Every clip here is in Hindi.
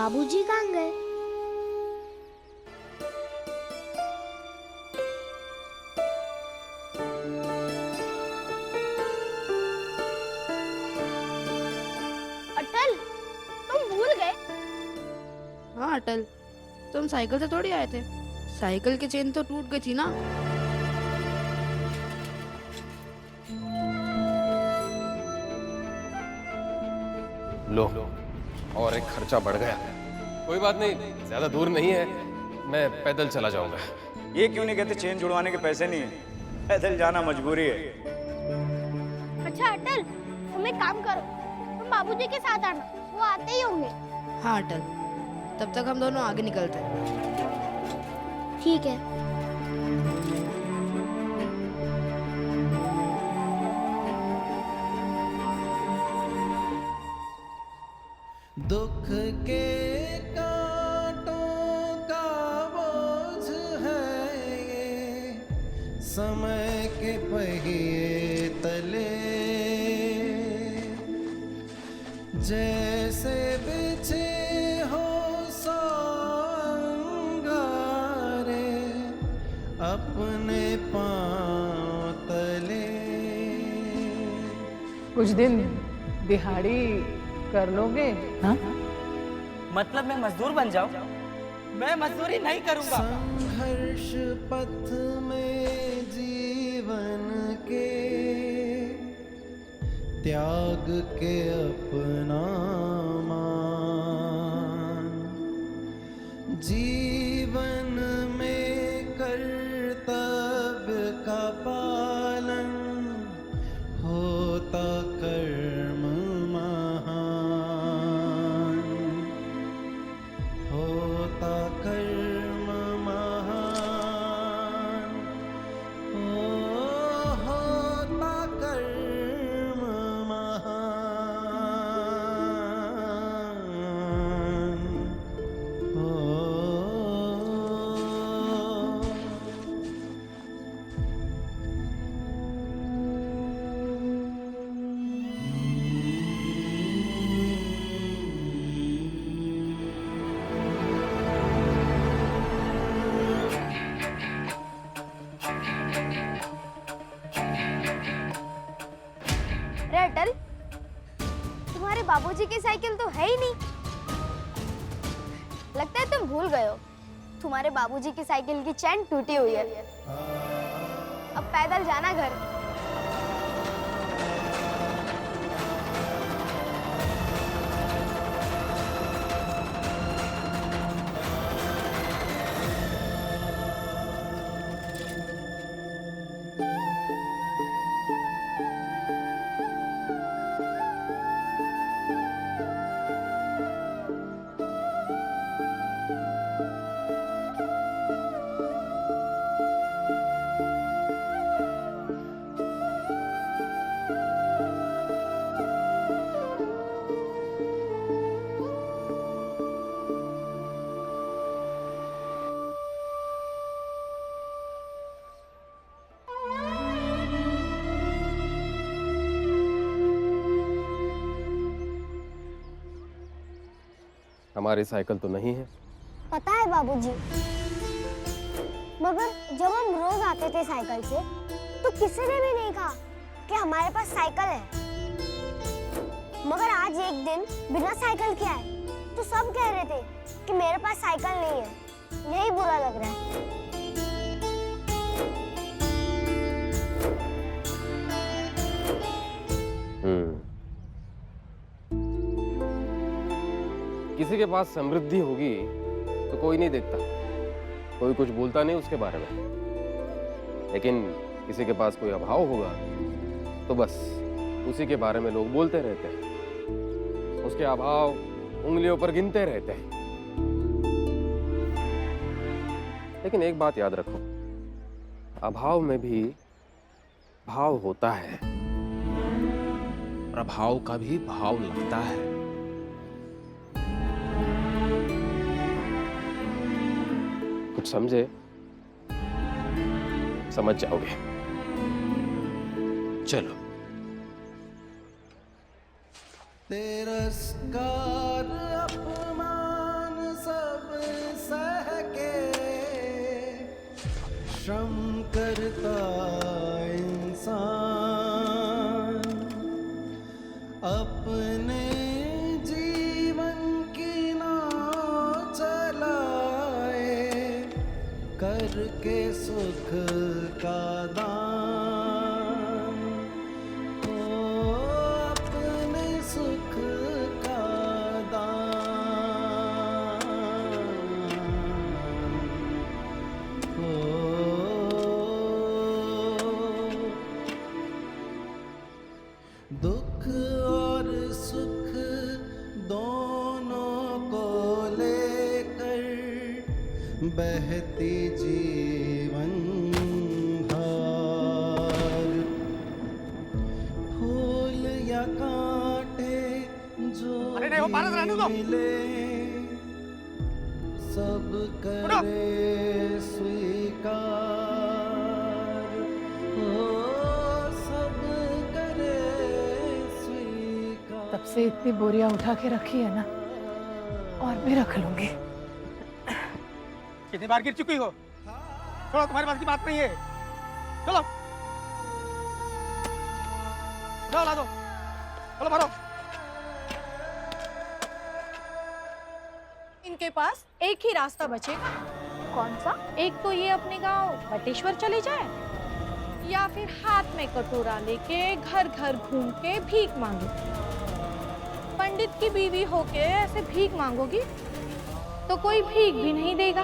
बाबूजी कहाँ गए? अटल, तुम भूल गए? हाँ अटल, तुम साइकिल से थोड़ी आए थे। साइकिल की चेन तो टूट गई थी ना। लो, और एक खर्चा बढ़ गया। कोई बात नहीं, ज्यादा दूर नहीं है, मैं पैदल चला जाऊंगा। ये क्यों नहीं कहते चेन जुड़वाने के पैसे नहीं है, पैदल जाना मजबूरी है। अच्छा अटल, तुम एक काम करो, तुम बाबूजी के साथ आना, वो आते ही होंगे। हाँ अटल, तब तक हम दोनों आगे निकलते हैं। ठीक है। दुख के कांटों का बोझ है ये, समय के पहिए तले जैसे बिछे हो सांगारे अपने पांव तले। कुछ दिन दिहाड़ी कर लोगे? हाँ? मतलब मैं मजदूर बन जाऊं? मैं मजदूरी नहीं करूंगा। संघर्ष पथ में जीवन के त्याग के अपना मान, जीवन में कर्तव्य का पालन होता कर्म महान, होता कर्म महान, होता कर्म महान, हो। अरे अटल, तुम्हारे बाबूजी की साइकिल तो है ही नहीं। लगता है तुम भूल गए हो, तुम्हारे बाबूजी की साइकिल की चैन टूटी हुई है। अब पैदल जाना घर। हमारी साइकिल तो नहीं है। पता है बाबूजी, मगर जब हम रोज आते थे साइकिल से तो किसी ने भी नहीं कहा कि हमारे पास साइकिल है। मगर आज एक दिन बिना साइकिल के आए तो सब कह रहे थे कि मेरे पास साइकिल नहीं है। यही बुरा लग रहा है। किसी के पास समृद्धि होगी तो कोई नहीं देखता, कोई कुछ बोलता नहीं उसके बारे में। लेकिन किसी के पास कोई अभाव होगा तो बस उसी के बारे में लोग बोलते रहते हैं, उसके अभाव उंगलियों पर गिनते रहते हैं। लेकिन एक बात याद रखो, अभाव में भी भाव होता है, प्रभाव का भी भाव लगता है। कुछ समझे, समझ जाओगे। चलो। तिरस्कार अपमान श्रम करता इंसान अपने जीवन की नाव चलाए करके सुख का दान हो अपने सुख का दान हो। दुख और सुख दोनों को लेकर बहती जीवन धार फूल या कांटे जो मिले सब करे स्वीकार हो सब करे स्वीकार। तब से इतनी बोरियां उठा के रखी है ना, और भी रख लूंगी। कितनी बार गिर चुकी हो? छोड़ो, तुम्हारे पास की बात नहीं है। चलो जाओ, ला दो, चलो भरो। इनके पास एक ही रास्ता बचेगा। कौन सा? एक तो ये अपने गांव बटेश्वर चले जाए, या फिर हाथ में कटोरा लेके घर घर घूम के भीख मांगे। पंडित की बीवी होके ऐसे भीख मांगोगी तो कोई भीख भी नहीं देगा।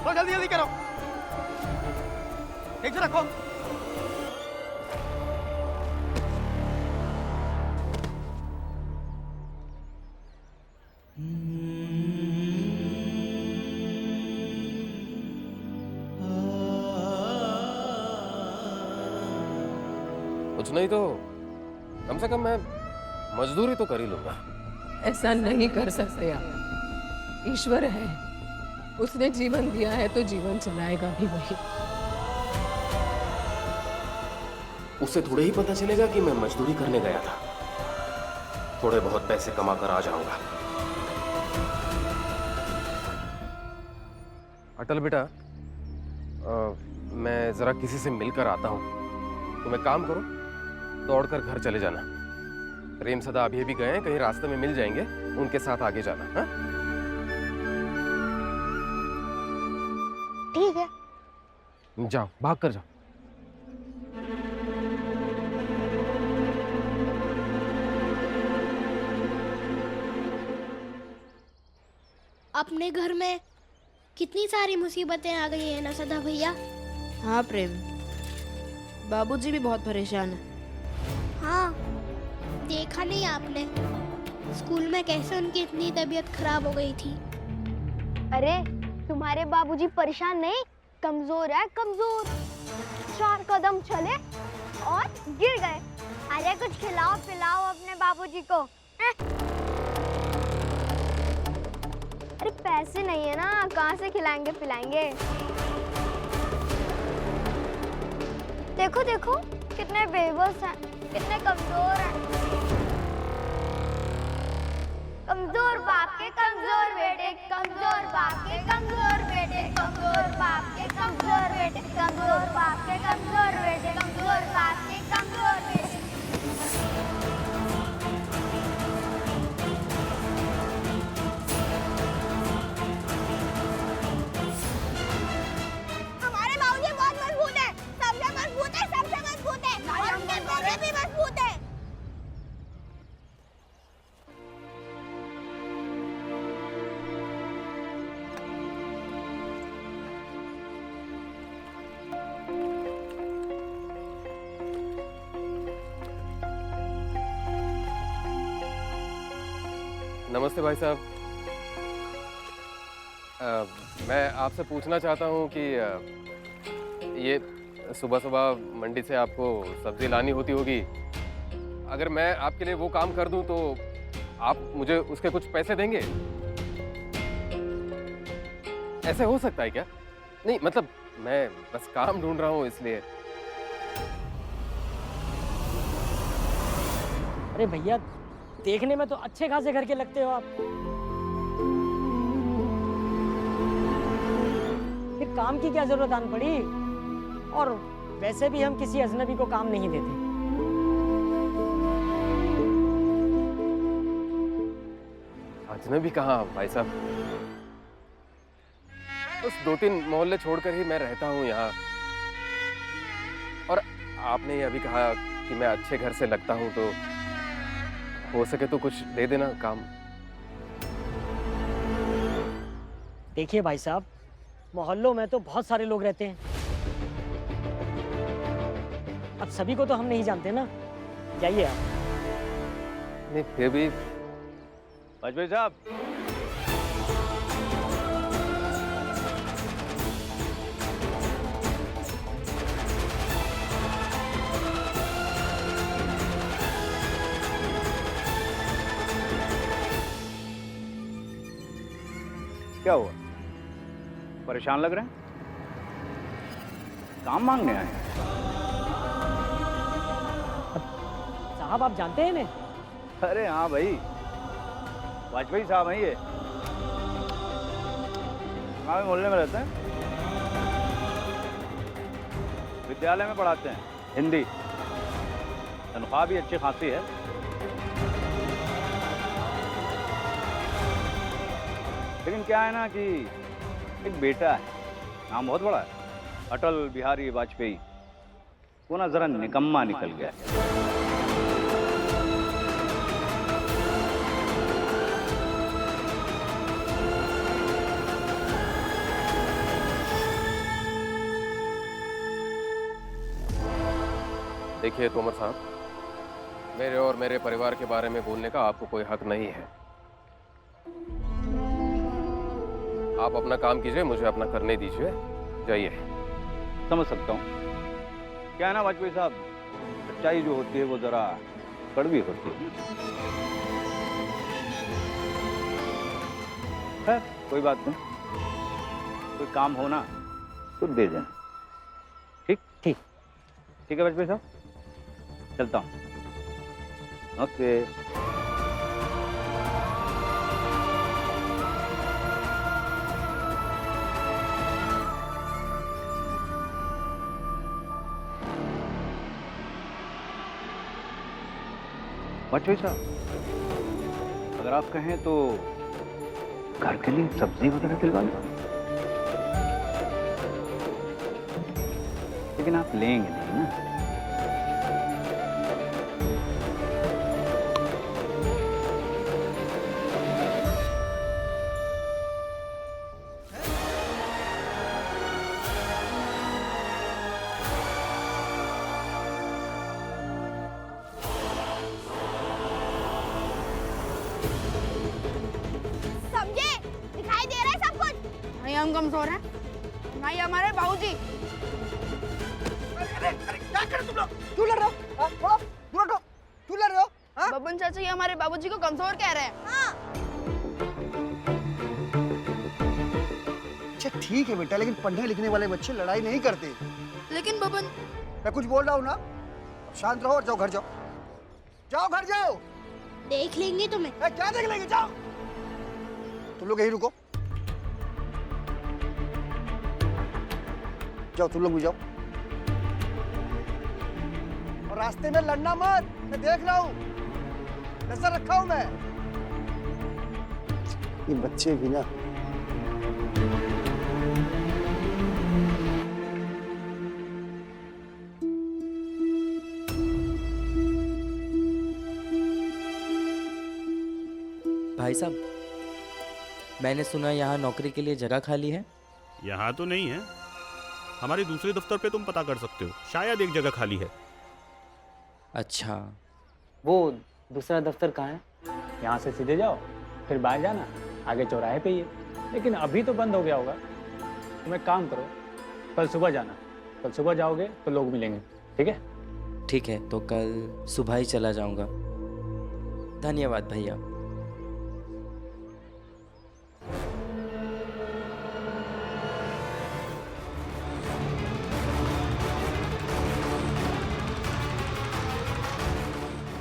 तो जल्दी जल्दी करो, ठीक से रखो। कुछ नहीं तो कम से कम मैं मजदूरी तो कर ही लूंगा। ऐसा नहीं कर सकते आप। ईश्वर है, उसने जीवन दिया है तो जीवन चलाएगा भी वही। उसे थोड़े ही पता चलेगा कि मैं मजदूरी करने गया था। थोड़े बहुत पैसे कमा कर आ जाऊंगा। अटल बेटा, मैं जरा किसी से मिलकर आता हूँ। तुम एक काम करो, दौड़कर घर चले जाना। प्रेम सदा अभी भी गए हैं, कहीं रास्ते में मिल जाएंगे, उनके साथ आगे जाना। हाँ? ठीक है। जाओ, भाग कर जाओ। अपने घर में कितनी सारी मुसीबतें आ गई हैं ना सदा भैया। हाँ प्रेम, बाबूजी भी बहुत परेशान है। हाँ, देखा नहीं आपने स्कूल में कैसे उनकी इतनी तबीयत खराब हो गई थी। अरे तुम्हारे बाबूजी परेशान नहीं, कमजोर है कमजोर। 4 कदम चले और गिर गए। अरे कुछ खिलाओ पिलाओ अपने बाबूजी को। अरे पैसे नहीं है ना, कहाँ से खिलाएंगे पिलाएंगे। देखो देखो कितने बेबस हैं, कितने कमजोर हैं। कमजोर बाप के कमजोर बेटे, कमजोर बाप के कमजोर बेटे, कमजोर बाप के कमजोर बेटे, कमजोर बाप के कमजोर बेटे, कमजोर बाप के कमजोर बेटे। हमारे बाबूजी बहुत मजबूत है, सबसे मजबूत है, सबसे मजबूत है, और उनके बेटे भी मजबूत है। नमस्ते भाई साहब। मैं आपसे पूछना चाहता हूँ कि ये सुबह सुबह मंडी से आपको सब्जी लानी होती होगी। अगर मैं आपके लिए वो काम कर दूँ तो आप मुझे उसके कुछ पैसे देंगे? ऐसे हो सकता है क्या? नहीं मतलब मैं बस काम ढूंढ रहा हूँ इसलिए। अरे भैया, देखने में तो अच्छे खासे घर के लगते हो आप। काम की क्या जरूरत आन पड़ी? और वैसे भी हम किसी अजनबी को काम नहीं देते। अजनबी कहाँ भाई साहब, उस 2-3 मोहल्ले छोड़कर ही मैं रहता हूँ यहाँ। और आपने ये अभी कहा कि मैं अच्छे घर से लगता हूँ, तो हो सके तो कुछ दे देना काम। देखिए भाई साहब, मोहल्लों में तो बहुत सारे लोग रहते हैं, अब सभी को तो हम नहीं जानते ना। जाइए आप। नहीं फिर भी वाजपेयी साहब, क्या हुआ? परेशान लग रहे हैं? काम मांगने आए हैं? साहब आप जानते हैं इन्हें? अरे हाँ भाई, वाजपेयी साहब हैं ये, हमारे मोहल्ले में रहते हैं, विद्यालय में पढ़ाते हैं हिंदी, तनख्वाह भी अच्छी खासी है। लेकिन क्या है ना कि एक बेटा है, नाम बहुत बड़ा है, अटल बिहारी वाजपेयी, वो ना जरा निकम्मा निकल गया है। देखिए तोमर साहब, मेरे और मेरे परिवार के बारे में बोलने का आपको कोई हक नहीं है। आप अपना काम कीजिए, मुझे अपना करने दीजिए, जाइए। समझ सकता हूँ, क्या है ना वाजपेयी साहब, सच्चाई जो होती है वो जरा कड़वी होती है। खैर कोई बात नहीं, कोई काम हो ना तो दे देना। ठीक ठीक ठीक है वाजपेयी साहब, चलता हूँ। ओके। वाजपेयी साहब, अगर आप कहें तो घर के लिए सब्जी वगैरह दिलवा लो, लेकिन आप लेंगे नहीं ना। नहीं हम कमजोर हैं, नहीं हमारे बाबूजी। अरे क्या कर तुम लोग? क्यों लड़ रहे हो? बोलो, दूर हटो। क्यों लड़ रहे हो? बबन चाचा ये हमारे बाबूजी को कमजोर कह रहे हैं। अच्छा ठीक है बेटा, लेकिन पढ़ने लिखने वाले बच्चे लड़ाई नहीं करते। लेकिन बबन, मैं कुछ बोल रहा हूँ ना, शांत रहो और जाओ घर जाओ। जाओ घर जाओ। देख लेंगे तुम्हें। क्या देख लेंगे? जाओ तुम लोग, यही रुको। जाओ तुम लोग भी जाओ, और रास्ते में लड़ना मत, मैं देख रहा हूँ, नजर रखा हूँ मैं। ये बच्चे भी ना। भाई साहब, मैंने सुना यहाँ नौकरी के लिए जगह खाली है। यहाँ तो नहीं है, हमारे दूसरे दफ्तर पे तुम पता कर सकते हो, शायद एक जगह खाली है। अच्छा, वो दूसरा दफ्तर कहाँ है? यहाँ से सीधे जाओ, फिर बाहर जाना, आगे चौराहे पे ही है। लेकिन अभी तो बंद हो गया होगा। तुम एक काम करो, कल सुबह जाना, कल सुबह जाओगे तो लोग मिलेंगे। ठीक है? ठीक है, तो कल सुबह ही चला जाऊंगा। धन्यवाद भैया।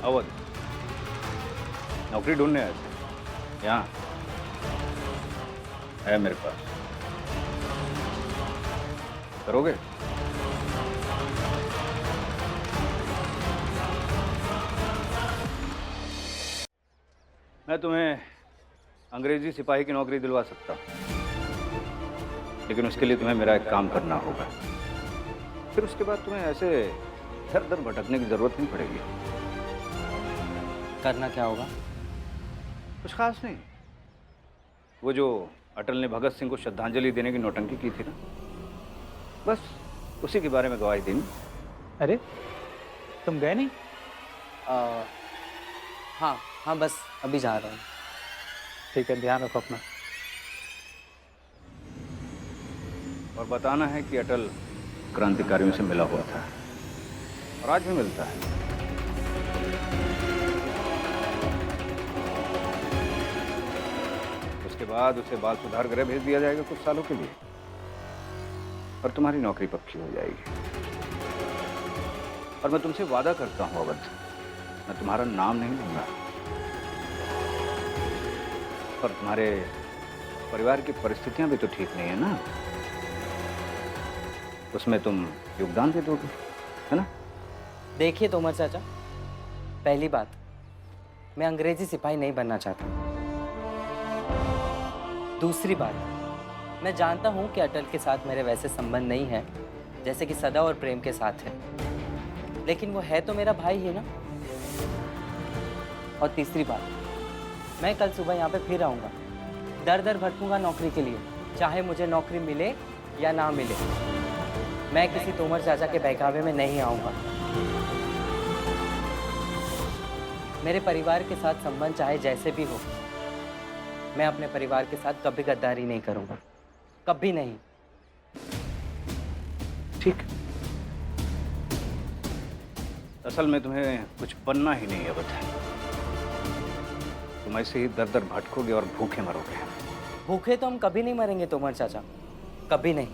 अवध, नौकरी ढूंढने आए थे यहाँ है मेरे पास। करोगे? मैं तुम्हें अंग्रेजी सिपाही की नौकरी दिलवा सकता हूँ, लेकिन उसके लिए तुम्हें मेरा एक काम करना होगा। फिर उसके बाद तुम्हें ऐसे इधर उधर भटकने की जरूरत नहीं पड़ेगी। करना क्या होगा? कुछ खास नहीं। वो जो अटल ने भगत सिंह को श्रद्धांजलि देने की नौटंकी की थी ना, बस उसी के बारे में गवाही देनी। अरे तुम गए नहीं? हाँ हाँ, बस अभी जा रहा हूँ। ठीक है, ध्यान रखो अपना। और बताना है कि अटल क्रांतिकारियों से मिला हुआ था और आज भी मिलता है। उसके बाद उसे बाल सुधार गृह भेज दिया जाएगा कुछ सालों के लिए, और तुम्हारी नौकरी पक्की हो जाएगी। और मैं तुमसे वादा करता हूँ अवध, मैं तुम्हारा नाम नहीं लूंगा। और तुम्हारे परिवार की परिस्थितियां भी तो ठीक नहीं है ना, उसमें तुम योगदान दे दोगे, है ना? देखिए तोमर चाचा, पहली बात, मैं अंग्रेजी सिपाही नहीं बनना चाहता। दूसरी बात, मैं जानता हूं कि अटल के साथ मेरे वैसे संबंध नहीं है जैसे कि सदा और प्रेम के साथ है, लेकिन वो है तो मेरा भाई है ना। और तीसरी बात, मैं कल सुबह यहाँ पे फिर आऊँगा, दर दर भटकूंगा नौकरी के लिए, चाहे मुझे नौकरी मिले या ना मिले। मैं किसी तोमर चाचा के बहकावे में नहीं आऊँगा। मेरे परिवार के साथ संबंध चाहे जैसे भी हो, मैं अपने परिवार के साथ कभी गद्दारी नहीं करूँगा, कभी नहीं। ठीक। असल में तुम्हें कुछ बनना ही नहीं है अवध। तुम ऐसे ही दर दर भटकोगे और भूखे मरोगे। भूखे तो हम कभी नहीं मरेंगे तोमर चाचा, कभी नहीं।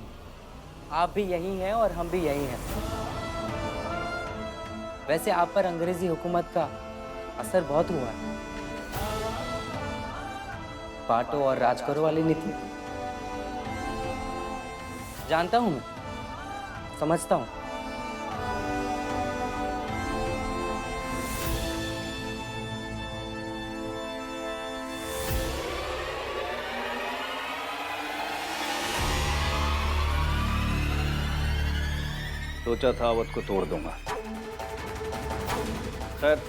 आप भी यही हैं और हम भी यही हैं। वैसे आप पर अंग्रेजी हुकूमत का असर बहुत हुआ है। बांटो और राज करो वाली नीति जानता हूं मैं, समझता हूं। सोचा था अवध को तोड़ दूंगा। खैर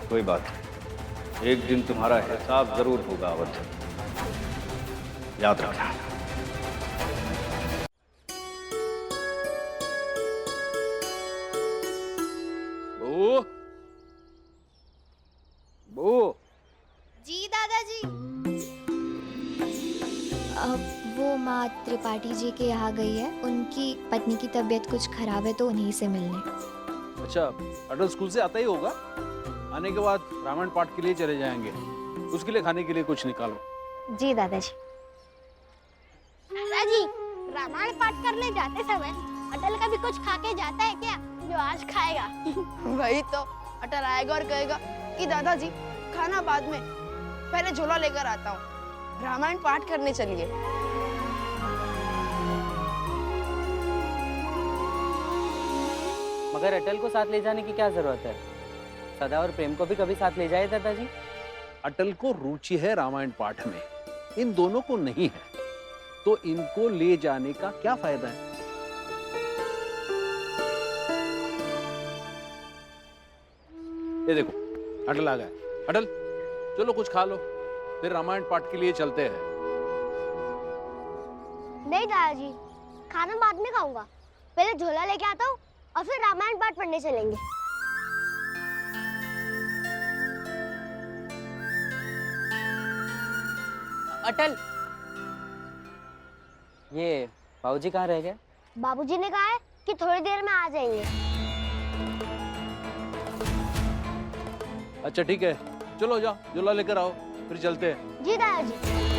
कोई बात नहीं, एक दिन तुम्हारा हिसाब जरूर होगा अवध, याद रखना। बू बू। जी दादाजी। अब वो माँ त्रिपाठी जी के यहाँ गई है, उनकी पत्नी की तबीयत कुछ खराब है तो उन्हीं से मिलने। अच्छा, अटल स्कूल से आता ही होगा। आने के बाद रामायण पाठ के लिए चले जाएंगे, उसके लिए खाने के लिए कुछ निकालो। जी दादाजी। दादाजी, रामायण पाठ करने जाते समय अटल का भी कुछ खा के जाता है क्या, जो आज खाएगा? वही तो, अटल आएगा और कहेगा कि दादाजी खाना बाद में, पहले झोला लेकर आता हूँ, रामायण पाठ करने चलिए। मगर अटल को साथ ले जाने की क्या जरूरत है? सदा और प्रेम को भी कभी साथ ले जाए दादाजी। अटल को रुचि है रामायण पाठ में, इन दोनों को नहीं है, तो इनको ले जाने का क्या फायदा है? ये देखो, अटल आ गया। अटल चलो कुछ खा लो, फिर रामायण पाठ के लिए चलते हैं। नहीं दादाजी, खाना बाद में खाऊंगा, पहले झोला लेके आता हूँ और फिर रामायण पाठ पढ़ने चलेंगे। अटल, ये बाबूजी कहाँ रह गए? बाबूजी ने कहा है कि थोड़ी देर में आ जाएंगे। अच्छा ठीक है, चलो जाओ, झोला लेकर आओ, फिर चलते हैं। जी दादाजी।